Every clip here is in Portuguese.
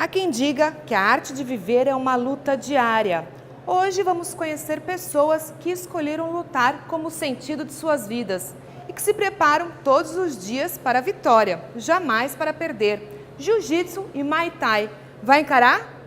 Há quem diga que a arte de viver é uma luta diária. Hoje vamos conhecer pessoas que escolheram lutar como sentido de suas vidas e que se preparam todos os dias para a vitória, jamais para perder. Jiu-Jitsu e Muay Thai. Vai encarar?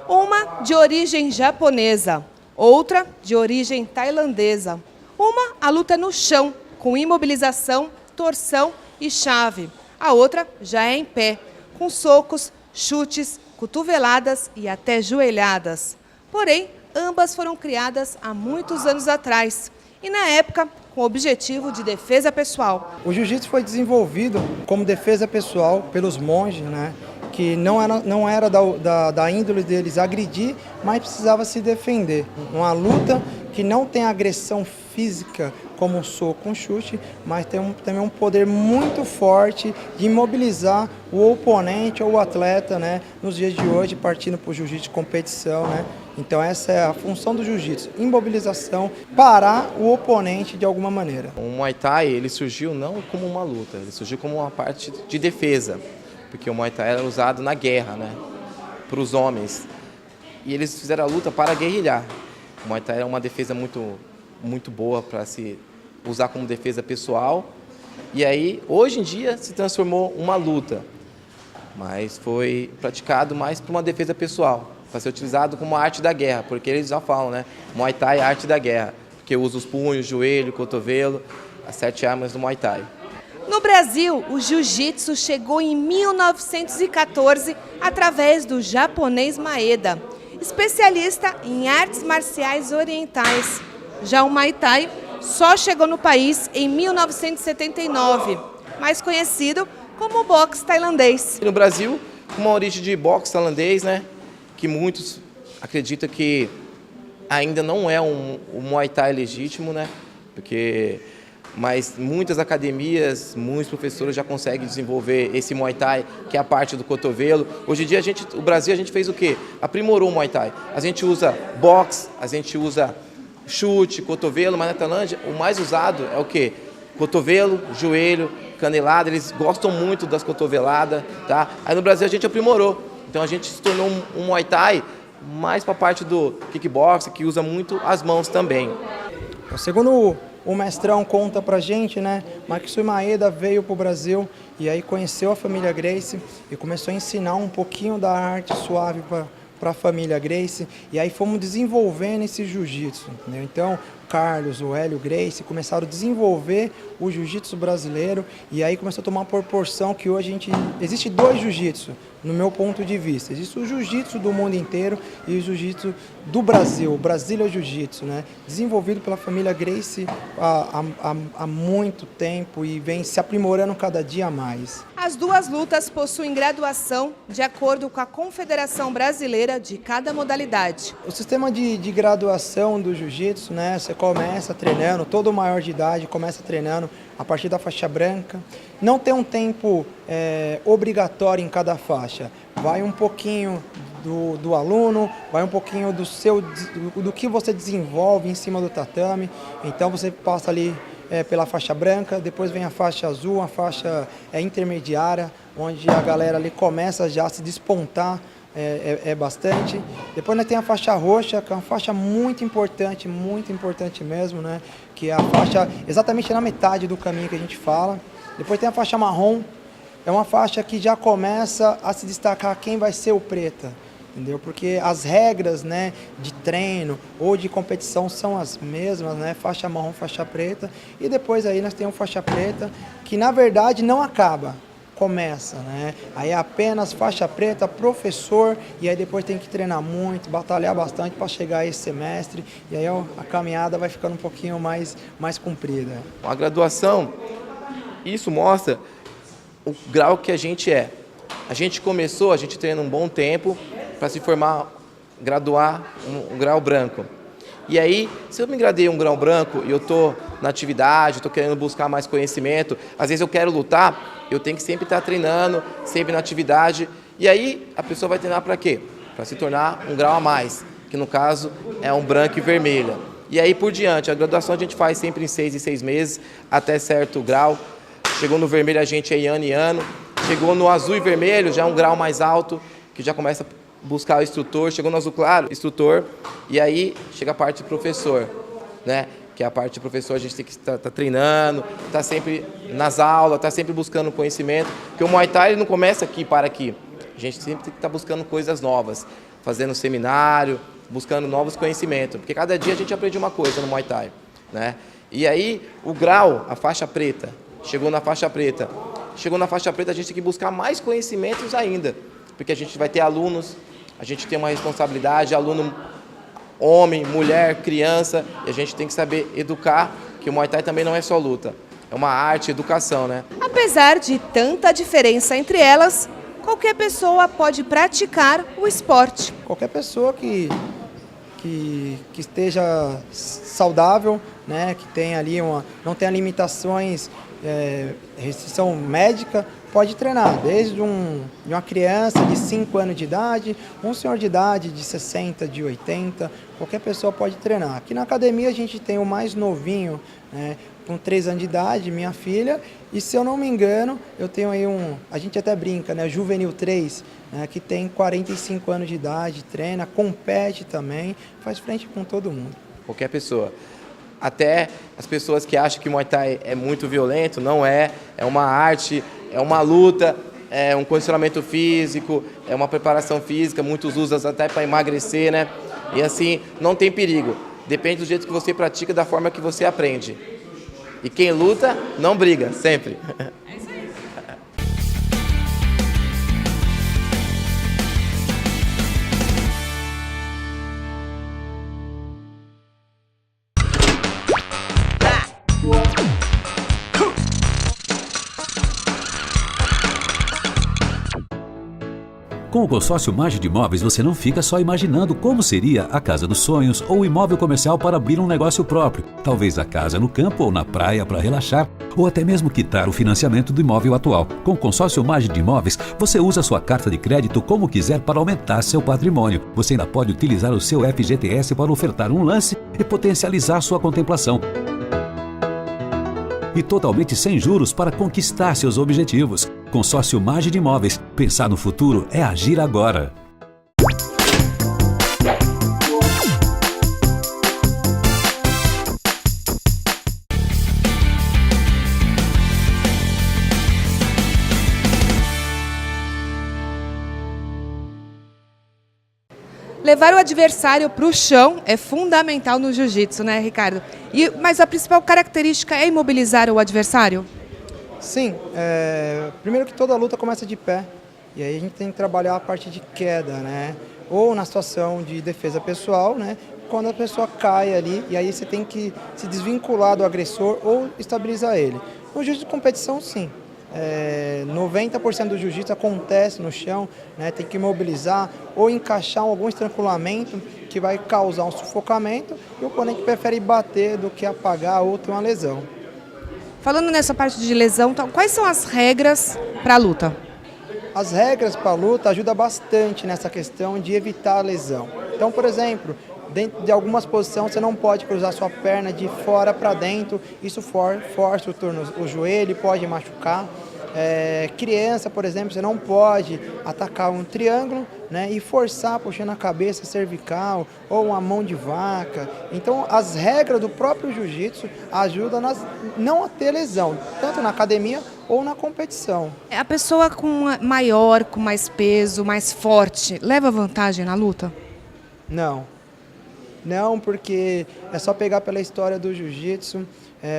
Uma de origem japonesa, outra de origem tailandesa. Uma, a luta no chão, com imobilização, torção e chave. A outra já é em pé, com socos, chutes, cotoveladas e até joelhadas. Porém, ambas foram criadas há muitos anos atrás e, na época, com o objetivo de defesa pessoal. O jiu-jitsu foi desenvolvido como defesa pessoal pelos monges, né? Que não era da índole deles agredir, mas precisava se defender. Uma luta que não tem agressão física como um soco, um chute, mas tem também um poder muito forte de imobilizar o oponente ou o atleta, né, nos dias de hoje, partindo para o jiu-jitsu de competição, né? Então essa é a função do jiu-jitsu, imobilização, parar o oponente de alguma maneira. O Muay Thai, ele surgiu não como uma luta, ele surgiu como uma parte de defesa. Porque o Muay Thai era usado na guerra, né, para os homens. E eles fizeram a luta para guerrilhar. O Muay Thai é uma defesa muito boa para se usar como defesa pessoal. E aí, hoje em dia, se transformou uma luta. Mas foi praticado mais para uma defesa pessoal, para ser utilizado como arte da guerra. Porque eles já falam, né, Muay Thai é arte da guerra. Porque usa os punhos, joelho, cotovelo, as 7 armas do Muay Thai. No Brasil, o jiu-jitsu chegou em 1914 através do japonês Maeda, especialista em artes marciais orientais. Já o Muay Thai só chegou no país em 1979, mais conhecido como boxe tailandês. No Brasil, uma origem de boxe tailandês, né, que muitos acreditam que ainda não é um Muay Thai legítimo, né, mas muitas academias, muitos professores já conseguem desenvolver esse Muay Thai, que é a parte do cotovelo. Hoje em dia, o Brasil, a gente fez o quê? Aprimorou o Muay Thai. A gente usa boxe, a gente usa chute, cotovelo, mas na Tailândia o mais usado é o quê? Cotovelo, joelho, canelada, eles gostam muito das cotoveladas, tá? Aí no Brasil a gente aprimorou. Então a gente se tornou um Muay Thai mais para a parte do kickboxing, que usa muito as mãos também. Segundo o mestrão conta pra gente, né, Makisui Maeda veio pro Brasil e aí conheceu a família Gracie e começou a ensinar um pouquinho da arte suave para a família Gracie, e aí fomos desenvolvendo esse jiu-jitsu, entendeu? Então, Carlos, o Hélio, Gracie começaram a desenvolver o jiu-jitsu brasileiro, e aí começou a tomar uma proporção que hoje existe 2 jiu-jitsu, no meu ponto de vista. Existe o jiu-jitsu do mundo inteiro e o jiu-jitsu do Brasil, o Brasília Jiu-Jitsu, né? Desenvolvido pela família Gracie há muito tempo e vem se aprimorando cada dia mais. As duas lutas possuem graduação de acordo com a Confederação Brasileira de cada modalidade. O sistema de graduação do jiu-jitsu, né? Você começa treinando, todo maior de idade começa treinando a partir da faixa branca. Não tem um tempo obrigatório em cada faixa. Vai um pouquinho do aluno, vai um pouquinho do que você desenvolve em cima do tatame. Então você passa ali pela faixa branca, depois vem a faixa azul, a faixa intermediária, onde a galera ali começa já a se despontar bastante. Depois nós tem a faixa roxa, que é uma faixa muito importante mesmo, né? Que é a faixa exatamente na metade do caminho que a gente fala. Depois tem a faixa marrom, é uma faixa que já começa a se destacar quem vai ser o preta, entendeu? Porque as regras, né, de treino ou de competição são as mesmas, né? Faixa marrom, faixa preta, e depois aí nós temos faixa preta, que na verdade não acaba, começa, né? Aí é apenas faixa preta, professor, e aí depois tem que treinar muito, batalhar bastante para chegar a esse semestre, e aí a caminhada vai ficando um pouquinho mais comprida. A graduação, isso mostra o grau que a gente é. A gente começou, a gente treina um bom tempo para se formar graduar um grau branco. E aí, se eu me gradei um grau branco e eu estou na atividade, estou querendo buscar mais conhecimento, às vezes eu quero lutar, eu tenho que sempre estar treinando, sempre na atividade. E aí, a pessoa vai treinar para quê? Para se tornar um grau a mais, que no caso é um branco e vermelha. E aí por diante, a graduação a gente faz sempre em 6 em 6 meses, até certo grau. Chegou no vermelho a gente é ano em ano. Chegou no azul e vermelho, já é um grau mais alto, que já começa a buscar o instrutor. Chegou no azul claro, instrutor. E aí chega a parte de professor, né? Que é a parte de professor, a gente tem que estar treinando, estar sempre nas aulas, estar sempre buscando conhecimento. Porque o Muay Thai ele não começa aqui para aqui. A gente sempre tem que estar buscando coisas novas, fazendo seminário, buscando novos conhecimentos. Porque cada dia a gente aprende uma coisa no Muay Thai, né? E aí o grau, a faixa preta, chegou na faixa preta. Chegou na faixa preta, a gente tem que buscar mais conhecimentos ainda. Porque a gente vai ter alunos, a gente tem uma responsabilidade, aluno homem, mulher, criança, e a gente tem que saber educar, que o Muay Thai também não é só luta, é uma arte, educação, né? Apesar de tanta diferença entre elas, qualquer pessoa pode praticar o esporte. Qualquer pessoa que esteja saudável, né, que tenha ali não tenha limitações, restrição médica, pode treinar, desde de uma criança de 5 anos de idade, um senhor de idade de 60, de 80, qualquer pessoa pode treinar. Aqui na academia a gente tem o mais novinho, né, com 3 anos de idade, minha filha, e se eu não me engano, eu tenho aí a gente até brinca, né, Juvenil 3, né, que tem 45 anos de idade, treina, compete também, faz frente com todo mundo. Qualquer pessoa. Até as pessoas que acham que o Muay Thai é muito violento, não é. É uma arte, é uma luta, é um condicionamento físico, é uma preparação física, muitos usam até para emagrecer, né? E assim, não tem perigo. Depende do jeito que você pratica, da forma que você aprende. E quem luta, não briga, sempre. É isso aí. Com o consórcio Mage de Imóveis, você não fica só imaginando como seria a casa dos sonhos ou o imóvel comercial para abrir um negócio próprio. Talvez a casa no campo ou na praia para relaxar, ou até mesmo quitar o financiamento do imóvel atual. Com o consórcio Mage de Imóveis, você usa sua carta de crédito como quiser para aumentar seu patrimônio. Você ainda pode utilizar o seu FGTS para ofertar um lance e potencializar sua contemplação. E totalmente sem juros para conquistar seus objetivos. Consórcio Mage de Imóveis. Pensar no futuro é agir agora. Levar o adversário para o chão é fundamental no jiu-jitsu, né, Ricardo? Mas a principal característica é imobilizar o adversário? Sim, primeiro que toda luta começa de pé, e aí a gente tem que trabalhar a parte de queda, né? Ou na situação de defesa pessoal, né? Quando a pessoa cai ali, e aí você tem que se desvincular do agressor ou estabilizar ele. No jiu-jitsu de competição, sim. 90% do jiu-jitsu acontece no chão, né? Tem que imobilizar ou encaixar algum estrangulamento que vai causar um sufocamento, e o oponente prefere bater do que apagar ou ter uma lesão. Falando nessa parte de lesão, então, quais são as regras para a luta? As regras para a luta ajudam bastante nessa questão de evitar a lesão. Então, por exemplo, dentro de algumas posições você não pode cruzar sua perna de fora para dentro, isso força o joelho, pode machucar. Criança, por exemplo, você não pode atacar um triângulo, né, e forçar puxando a cabeça cervical ou uma mão de vaca. Então, as regras do próprio jiu-jitsu ajudam não a ter lesão, tanto na academia ou na competição. A pessoa maior, com mais peso, mais forte, leva vantagem na luta? Não, porque é só pegar pela história do jiu-jitsu,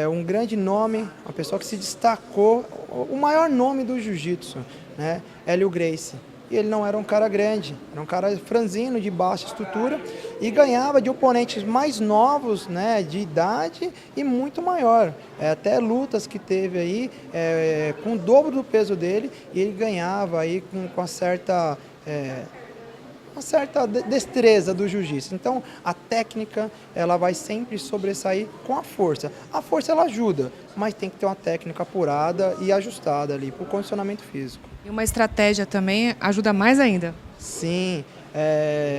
um grande nome, uma pessoa que se destacou, o maior nome do jiu-jitsu, né, Hélio Gracie. E ele não era um cara grande, era um cara franzino, de baixa estrutura, e ganhava de oponentes mais novos, né, de idade e muito maior. Até lutas que teve aí com o dobro do peso dele, e ele ganhava aí com uma certa uma certa destreza do jiu-jitsu. Então, a técnica, ela vai sempre sobressair com a força. A força, ela ajuda, mas tem que ter uma técnica apurada e ajustada ali para o condicionamento físico. E uma estratégia também ajuda mais ainda. Sim,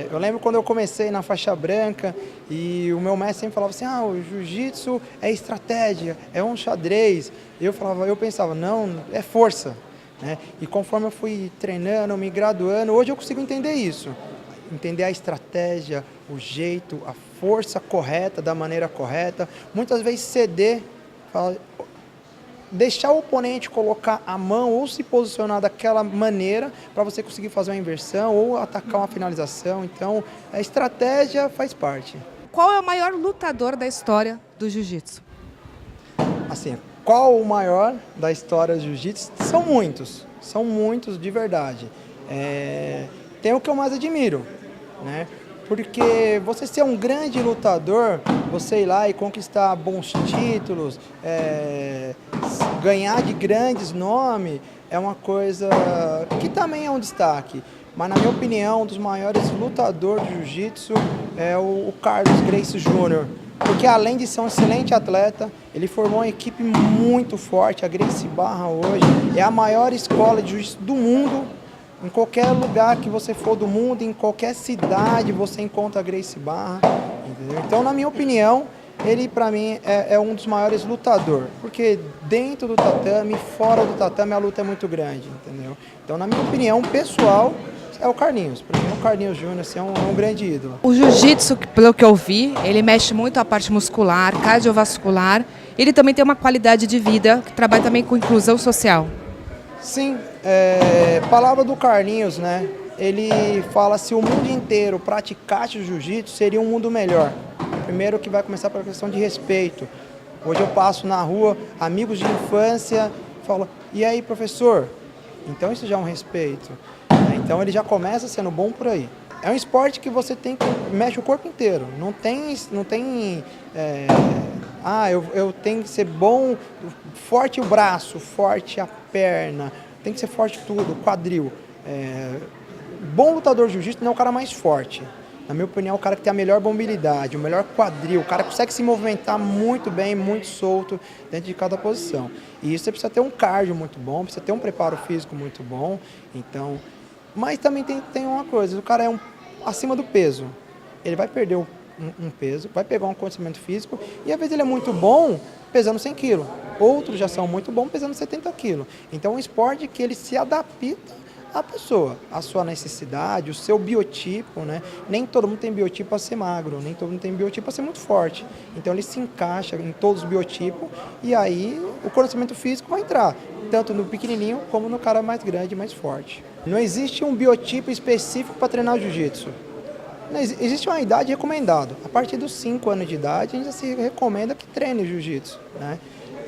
eu lembro quando eu comecei na faixa branca e o meu mestre sempre falava assim, o jiu-jitsu é estratégia, é um xadrez. Eu pensava, não, é força. Né? E conforme eu fui treinando, me graduando, hoje eu consigo entender isso. Entender a estratégia, o jeito, a força correta, da maneira correta. Muitas vezes ceder, deixar o oponente colocar a mão ou se posicionar daquela maneira para você conseguir fazer uma inversão ou atacar uma finalização. Então, a estratégia faz parte. Qual é o maior lutador da história do jiu-jitsu? Assim, qual o maior da história do jiu-jitsu? São muitos de verdade. Tem o que eu mais admiro, né? Porque você ser um grande lutador, você ir lá e conquistar bons títulos, ganhar de grandes nomes, é uma coisa que também é um destaque. Mas, na minha opinião, um dos maiores lutadores de jiu-jitsu é o Carlos Gracie Jr., porque além de ser um excelente atleta, ele formou uma equipe muito forte. A Gracie Barra hoje é a maior escola de jiu-jitsu do mundo. Em qualquer lugar que você for do mundo, em qualquer cidade, você encontra a Gracie Barra. Entendeu? Então, na minha opinião, ele para mim é um dos maiores lutadores. Porque dentro do tatame, fora do tatame, a luta é muito grande. Entendeu? Então, na minha opinião, pessoal, é o Carlinhos. Para mim, o Carlinhos Júnior assim, é um grande ídolo. O jiu-jitsu, pelo que eu vi, ele mexe muito a parte muscular, cardiovascular. Ele também tem uma qualidade de vida, que trabalha também com inclusão social. Sim, palavra do Carlinhos, né? Ele fala se o mundo inteiro praticasse o jiu-jitsu, seria um mundo melhor. Primeiro que vai começar pela questão de respeito. Hoje eu passo na rua, amigos de infância, falam, e aí, professor? Então isso já é um respeito. Então ele já começa sendo bom por aí. É um esporte que você tem que mexe o corpo inteiro. Não tem eu tenho que ser bom, forte o braço, forte a perna, tem que ser forte tudo, quadril. Bom lutador de jiu-jitsu não é o cara mais forte. Na minha opinião, é o cara que tem a melhor mobilidade, o melhor quadril, o cara consegue se movimentar muito bem, muito solto dentro de cada posição. E isso você precisa ter um cardio muito bom, precisa ter um preparo físico muito bom. Então, mas também tem uma coisa, o cara é acima do peso. Ele vai perder um peso, vai pegar um condicionamento físico e às vezes ele é muito bom pesando 100 kg. Outros já são muito bons pesando 70 kg. Então é um esporte que ele se adapta à pessoa, à sua necessidade, o seu biotipo, né? Nem todo mundo tem biotipo para ser magro, nem todo mundo tem biotipo para ser muito forte. Então ele se encaixa em todos os biotipos e aí o condicionamento físico vai entrar, tanto no pequenininho como no cara mais grande e mais forte. Não existe um biotipo específico para treinar jiu-jitsu. Existe uma idade recomendada. A partir dos 5 anos de idade, a gente já se recomenda que treine jiu-jitsu, né?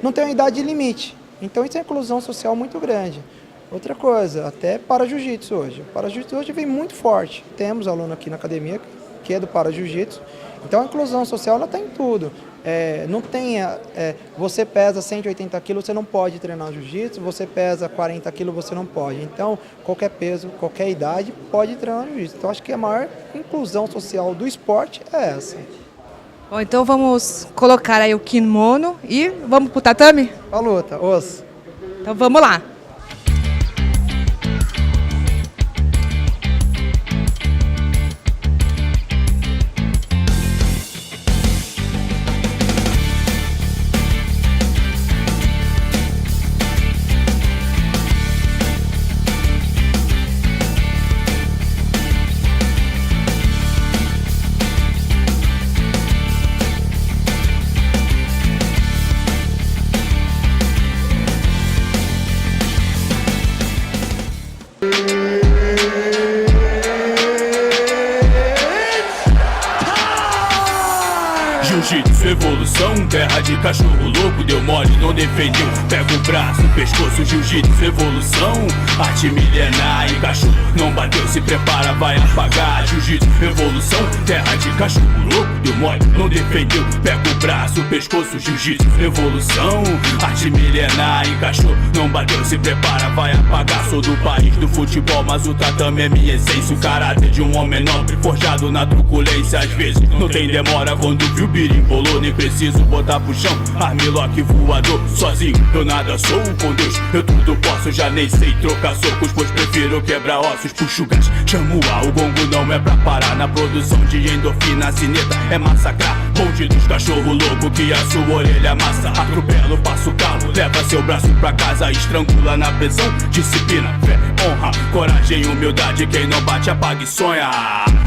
Não tem uma idade limite. Então, isso é uma inclusão social muito grande. Outra coisa, até para jiu-jitsu hoje. Para jiu-jitsu hoje vem muito forte. Temos aluno aqui na academia que é do para jiu-jitsu. Então, a inclusão social está em tudo. Não tem, você pesa 180 quilos, você não pode treinar jiu-jitsu, você pesa 40 quilos, você não pode. Então, qualquer peso, qualquer idade, pode treinar jiu-jitsu. Então, acho que a maior inclusão social do esporte é essa. Bom, então vamos colocar aí o kimono e vamos pro tatame? A luta, os. Então vamos lá. jiu-jitsu, evolução, terra de cachorro louco, deu mole, não defendeu, pega o braço, pescoço, jiu-jitsu, evolução, arte milenar, encaixou, não bateu, se prepara, vai apagar, jiu-jitsu, evolução, terra de cachorro louco, deu mole, não defendeu, pega o braço, pescoço, jiu-jitsu, evolução, arte milenar, encaixou, não bateu, se prepara, vai apagar, sou do país do futebol, mas o tatame é minha essência, o caráter de um homem nobre, forjado na truculência, às vezes não tem demora, quando viu birimbolou, nem preciso botar pro chão, armlock voador, sozinho eu nada sou, com Deus eu tudo posso, já nem sei trocar socos, pois prefiro quebrar ossos, puxo gás, chamo o gongo, não é pra parar, na produção de endorfina, a sineta é massacrar, bonde dos cachorro louco, que a sua orelha amassa, atropelo, passo o carro, leva seu braço pra casa, estrangula na pressão, disciplina, fé, honra, coragem, humildade, quem não bate apaga e sonha,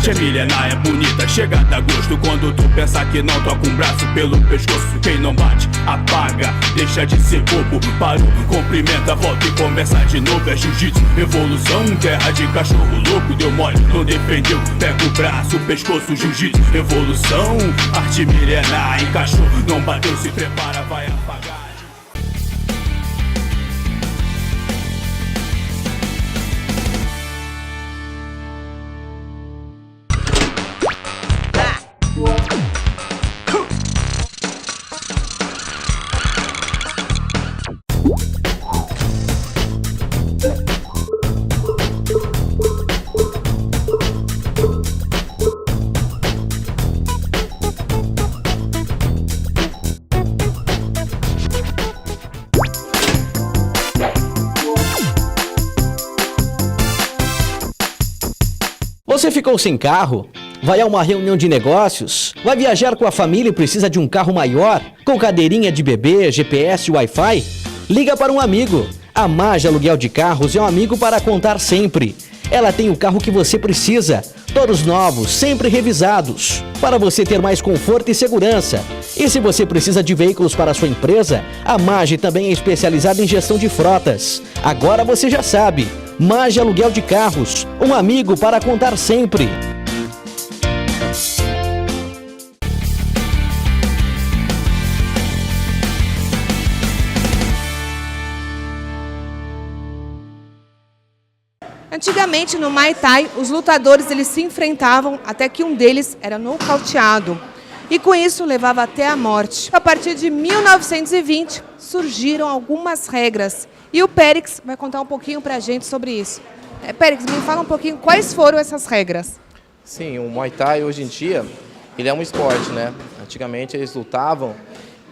tia milenar é bonita, chega a dar gosto, quando tu pensa que não, toca um braço pelo pescoço, quem não bate apaga, deixa de ser bobo, parou, cumprimenta, volta e começa de novo, é jiu-jitsu, evolução, terra de cachorro louco, deu mole, não defendeu, pega o braço, pescoço, jiu-jitsu, evolução, arte milenar, encaixou, não bateu, se prepara, vai apagar. Você ficou sem carro? Vai a uma reunião de negócios? Vai viajar com a família e precisa de um carro maior? Com cadeirinha de bebê, GPS e Wi-Fi? Liga para um amigo. A Mage Aluguel de Carros é um amigo para contar sempre. Ela tem o carro que você precisa, todos novos, sempre revisados, para você ter mais conforto e segurança. E se você precisa de veículos para a sua empresa, a Mage também é especializada em gestão de frotas. Agora você já sabe. Mage Aluguel de Carros, um amigo para contar sempre. Antigamente, no Muay Thai, os lutadores eles se enfrentavam até que um deles era nocauteado. E com isso levava até a morte. A partir de 1920, surgiram algumas regras. E o Périx vai contar um pouquinho pra gente sobre isso. Périx, me fala um pouquinho quais foram essas regras. Sim, o Muay Thai hoje em dia, ele é um esporte, né? Antigamente eles lutavam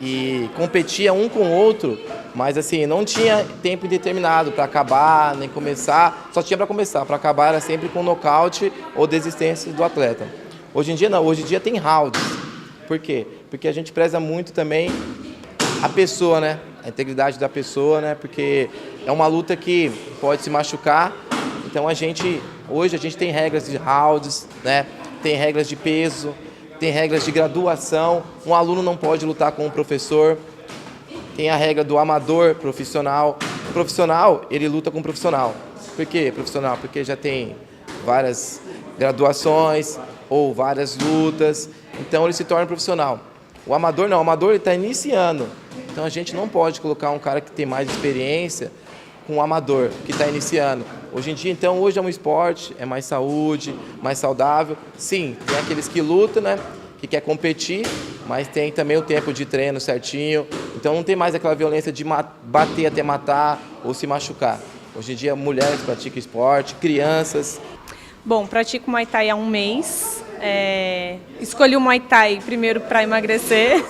e competiam um com o outro, mas assim, não tinha tempo indeterminado para acabar, nem começar, só tinha para começar, para acabar era sempre com nocaute ou desistência do atleta. Hoje em dia não, hoje em dia tem rounds. Por quê? Porque a gente preza muito também a pessoa, né? A integridade da pessoa, né? Porque é uma luta que pode se machucar, então hoje a gente tem regras de rounds, né? Tem regras de peso, tem regras de graduação, um aluno não pode lutar com um professor, tem a regra do amador profissional. O profissional, ele luta com um profissional. Por quê profissional? Porque já tem várias graduações ou várias lutas, então ele se torna profissional. O amador não, o amador ele está iniciando, então a gente não pode colocar um cara que tem mais experiência com um amador que está iniciando. Hoje em dia, então, hoje é um esporte, é mais saúde, mais saudável. Sim, tem aqueles que lutam, né, que quer competir, mas tem também o tempo de treino certinho. Então não tem mais aquela violência de bater até matar ou se machucar. Hoje em dia, mulheres praticam esporte, crianças. Bom, pratico Muay Thai há um mês. Escolhi o Muay Thai primeiro para emagrecer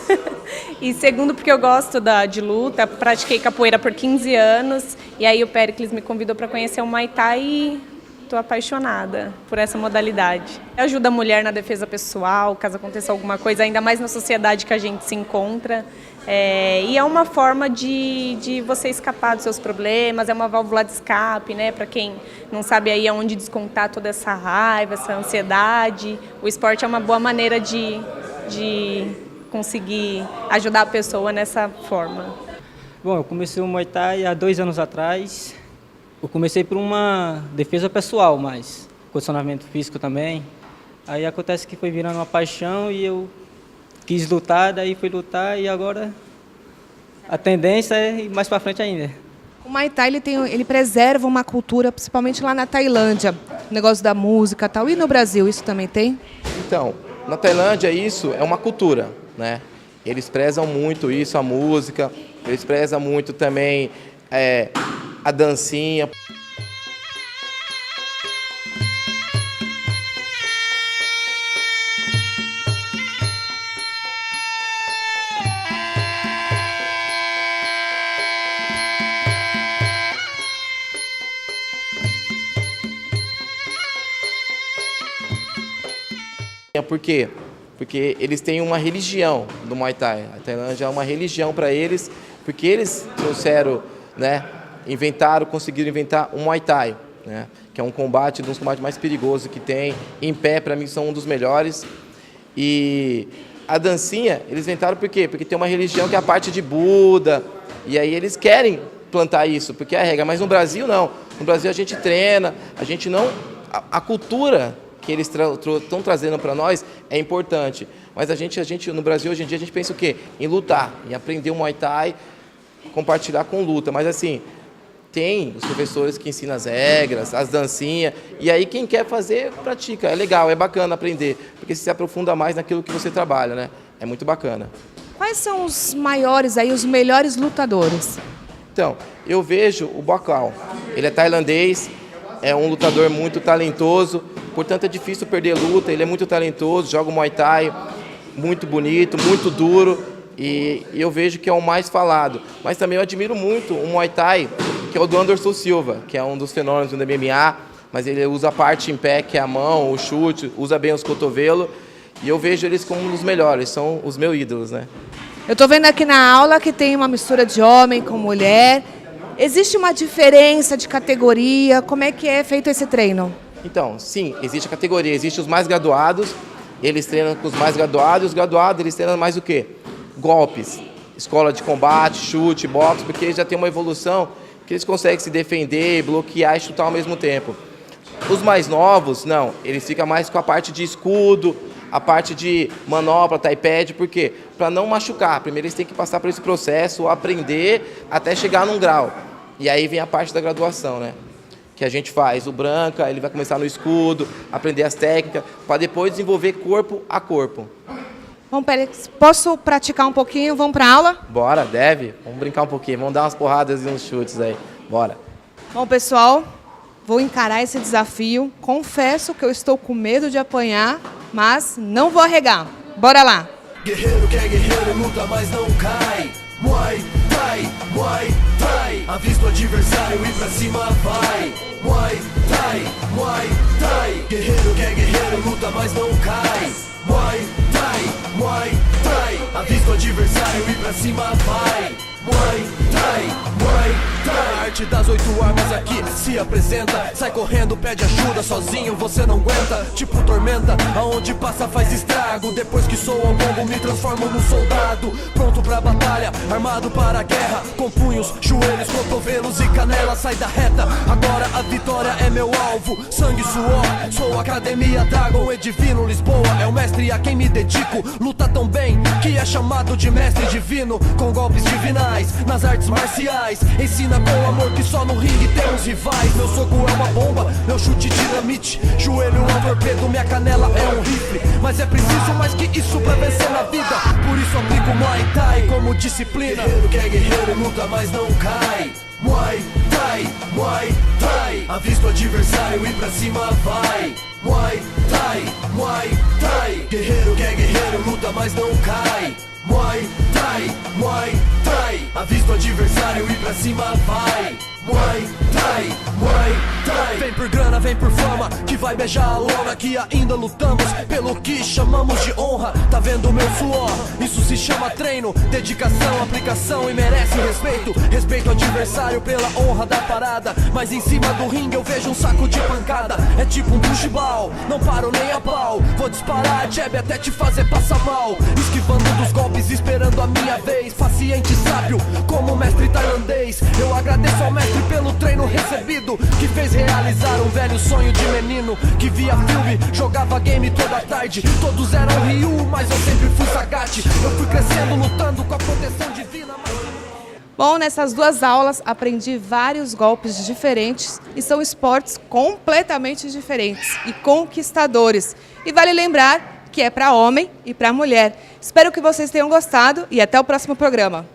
e segundo porque eu gosto de luta. Pratiquei capoeira por 15 anos e aí o Péricles me convidou para conhecer o Muay Thai e estou apaixonada por essa modalidade. Ajuda a mulher na defesa pessoal, caso aconteça alguma coisa, ainda mais na sociedade que a gente se encontra. E é uma forma de você escapar dos seus problemas, é uma válvula de escape, né? Para quem não sabe aí aonde descontar toda essa raiva, essa ansiedade. O esporte é uma boa maneira de conseguir ajudar a pessoa nessa forma. Bom, eu comecei o Muay Thai há 2 anos atrás. Eu comecei por uma defesa pessoal, mas condicionamento físico também. Aí acontece que foi virando uma paixão e eu quis lutar, daí fui lutar e agora a tendência é ir mais para frente ainda. O Muay Thai ele preserva uma cultura, principalmente lá na Tailândia, o negócio da música e tal. E no Brasil isso também tem? Então, na Tailândia isso é uma cultura, né? Eles prezam muito isso, a música, eles prezam muito também a dancinha. Por quê? Porque eles têm uma religião do Muay Thai. A Tailândia é uma religião para eles, porque eles trouxeram, né, conseguiram inventar o Muay Thai, né, que é um dos combates mais perigosos que tem. Em pé, para mim, são um dos melhores. E a dancinha, eles inventaram por quê? Porque tem uma religião que é a parte de Buda, e aí eles querem plantar isso, porque é a regra. Mas no Brasil, não. No Brasil a gente treina, a gente não... A cultura que eles estão trazendo para nós é importante. Mas a gente no Brasil hoje em dia a gente pensa o quê? Em lutar, em aprender o Muay Thai, compartilhar com luta. Mas assim, tem os professores que ensinam as regras, as dancinhas, e aí quem quer fazer, pratica. É legal, é bacana aprender, porque você se aprofunda mais naquilo que você trabalha, né? É muito bacana. Quais são os maiores aí, os melhores lutadores? Então, eu vejo o Bokal. Ele é tailandês, é um lutador muito talentoso, portanto é difícil perder luta, ele é muito talentoso, joga o Muay Thai, muito bonito, muito duro, e eu vejo que é o mais falado. Mas também eu admiro muito o Muay Thai, que é o do Anderson Silva, que é um dos fenômenos do MMA, mas ele usa a parte em pé, que é a mão, o chute, usa bem os cotovelos, e eu vejo eles como um dos melhores, são os meus ídolos, né? Eu estou vendo aqui na aula que tem uma mistura de homem com mulher. Existe uma diferença de categoria? Como é que é feito esse treino? Então, sim, existe a categoria, existe os mais graduados, eles treinam com os mais graduados, e os graduados eles treinam mais o quê? Golpes, escola de combate, chute, boxe, porque eles já têm uma evolução que eles conseguem se defender, bloquear e chutar ao mesmo tempo. Os mais novos, não, eles ficam mais com a parte de escudo, a parte de manopla, taipad, por quê? Para não machucar, primeiro eles têm que passar por esse processo, aprender até chegar num grau. E aí vem a parte da graduação, né? Que a gente faz. O branca, ele vai começar no escudo, aprender as técnicas, para depois desenvolver corpo a corpo. Bom, Pérez, posso praticar um pouquinho? Vamos para a aula? Bora, deve. Vamos brincar um pouquinho, vamos dar umas porradas e uns chutes aí. Bora. Bom, pessoal, vou encarar esse desafio. Confesso que eu estou com medo de apanhar, mas não vou arregar. Bora lá. Guerreiro que é guerreiro, luta, mas não cai. Muay Thai, Muay Thai. Avista o adversário e pra cima vai. Muay Thai, Muay Thai. Guerreiro que é guerreiro, luta, mas não cai. Muay Thai, Muay Thai. Avista o adversário e pra cima vai. Muay Thai, Muay Thai. A arte das 8 armas aqui se apresenta. Sai correndo, pede ajuda, sozinho você não aguenta. Tipo tormenta, aonde passa faz estrago. Depois que sou ao gongo me transformo num soldado. Pronto pra batalha, armado para a guerra. Com punhos, joelhos, cotovelos e canela. Sai da reta, agora a vitória é meu alvo. Sangue, suor, sou Academia Dragon e Divino Lisboa é o mestre a quem me dedico. Luta tão bem que é chamado de mestre divino. Com golpes divinais nas artes marciais, ensina com amor que só no ringue temos rivais. Meu soco é uma bomba, meu chute dinamite. Joelho é um torpedo, minha canela é um rifle. Mas é preciso mais que isso pra vencer na vida. Por isso aplico Muay Thai como disciplina. Guerreiro que é guerreiro, luta mas não cai. Muay Thai, Muay Thai. Avista o adversário e pra cima vai. Muay Thai, Muay Thai. Guerreiro que é guerreiro, luta mas não cai. Muay Thai, Muay Thai. Avista o adversário e pra cima vai. Muay Thai, Muay Thai. Vem por grana, vem por fama, que vai beijar a lona. Que ainda lutamos pelo que chamamos de honra. Tá vendo o meu suor? Isso se chama treino, dedicação, aplicação e merece respeito. Respeito ao adversário pela honra da parada. Mas em cima do ringue eu vejo um saco de pancada. É tipo um bushball, não paro nem a pau. Vou disparar a jab até te fazer passar mal. Esquivando dos golpes, esperando a minha vez. Paciente sábio, como mestre tailandês. Eu agradeço ao mestre pelo treino recebido, que fez realizar um velho sonho de menino que via filme, jogava game toda tarde. Todos eram Ryu, mas eu sempre fui Sagat. Eu fui crescendo, lutando com a proteção divina. Bom, nessas 2 aulas aprendi vários golpes diferentes e são esportes completamente diferentes e conquistadores. E vale lembrar que é para homem e para mulher. Espero que vocês tenham gostado e até o próximo programa.